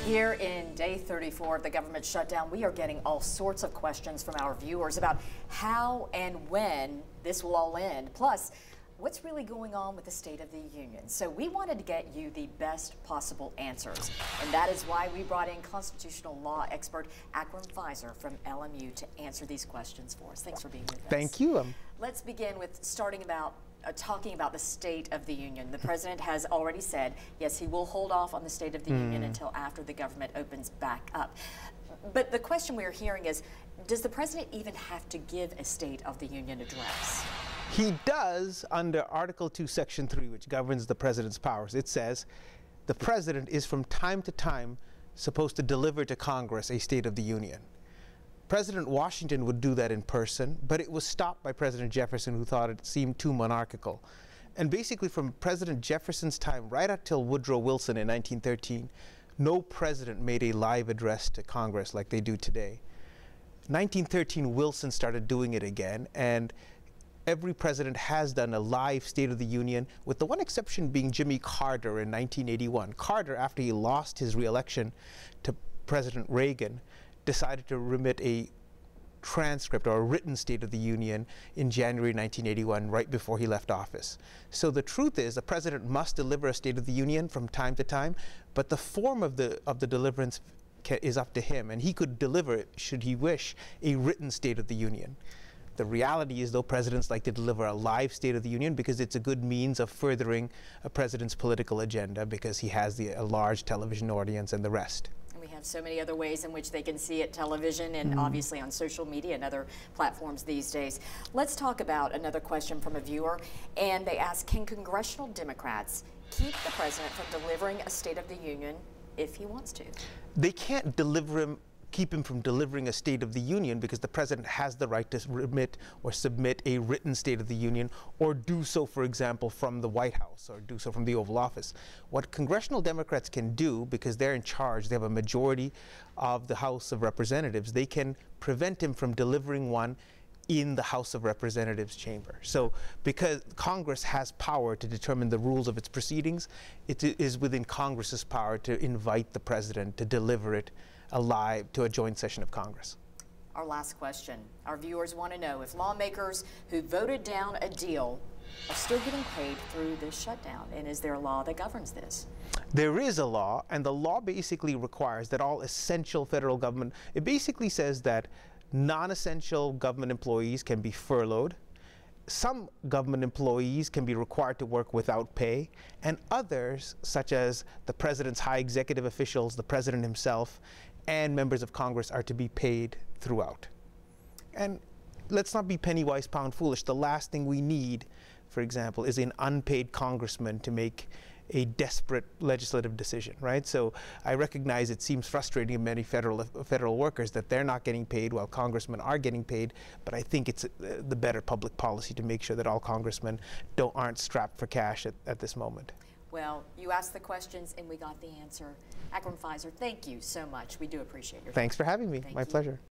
Here in day 34 of the government shutdown, we are getting all sorts of questions from our viewers about how and when this will all end. Plus, what's really going on with the State of the Union? So we wanted to get you the best possible answers. And that is why we brought in constitutional law expert Akram Fizer from LMU to answer these questions for us. Thanks for being with us. Thank you. Let's begin with talking about the State of the Union. The President has already said, yes, he will hold off on the State of the Union until after the government opens back up. But the question we're hearing is, does the President even have to give a State of the Union address? He does under Article 2, Section 3, which governs the President's powers. It says the President is from time to time supposed to deliver to Congress a State of the Union. President Washington would do that in person, but it was stopped by President Jefferson, who thought it seemed too monarchical. And basically from President Jefferson's time right up till Woodrow Wilson in 1913, no president made a live address to Congress like they do today. 1913, Wilson started doing it again, and every president has done a live State of the Union, with the one exception being Jimmy Carter in 1981. Carter, after he lost his re-election to President Reagan, decided to remit a transcript or a written State of the Union in January 1981, right before he left office. So the truth is, the President must deliver a State of the Union from time to time, but the form of the deliverance is up to him, and he could deliver, should he wish, a written State of the Union. The reality is, though, presidents like to deliver a live State of the Union because it's a good means of furthering a president's political agenda, because he has a large television audience and the rest. And we have so many other ways in which they can see it: television and obviously on social media and other platforms these days. Let's talk about another question from a viewer, and they ask, can congressional Democrats keep the President from delivering a State of the Union if he wants to? They can't keep him from delivering a State of the Union, because the President has the right to remit or submit a written State of the Union, or do so, for example, from the White House, or do so from the Oval Office. What congressional Democrats can do, because they're in charge, they have a majority of the House of Representatives, they can prevent him from delivering one in the House of Representatives chamber. So because Congress has power to determine the rules of its proceedings, it is within Congress's power to invite the President to deliver it alive to a joint session of Congress. Our last question. Our viewers want to know if lawmakers who voted down a deal are still getting paid through this shutdown, and is there a law that governs this? There is a law, and the law basically requires that all essential federal government, it basically says that non-essential government employees can be furloughed. Some government employees can be required to work without pay, and others, such as the President's high executive officials, the President himself, and members of Congress, are to be paid throughout. And let's not be penny wise, pound foolish. The last thing we need, for example, is an unpaid congressman to make a desperate legislative decision, right? So I recognize it seems frustrating to many federal workers that they're not getting paid while congressmen are getting paid, but I think it's the better public policy to make sure that all congressmen aren't strapped for cash at this moment. Well, you asked the questions and we got the answer. Akram Fizer, thank you so much. We do appreciate your time. Thanks for having me. Thank My you. pleasure.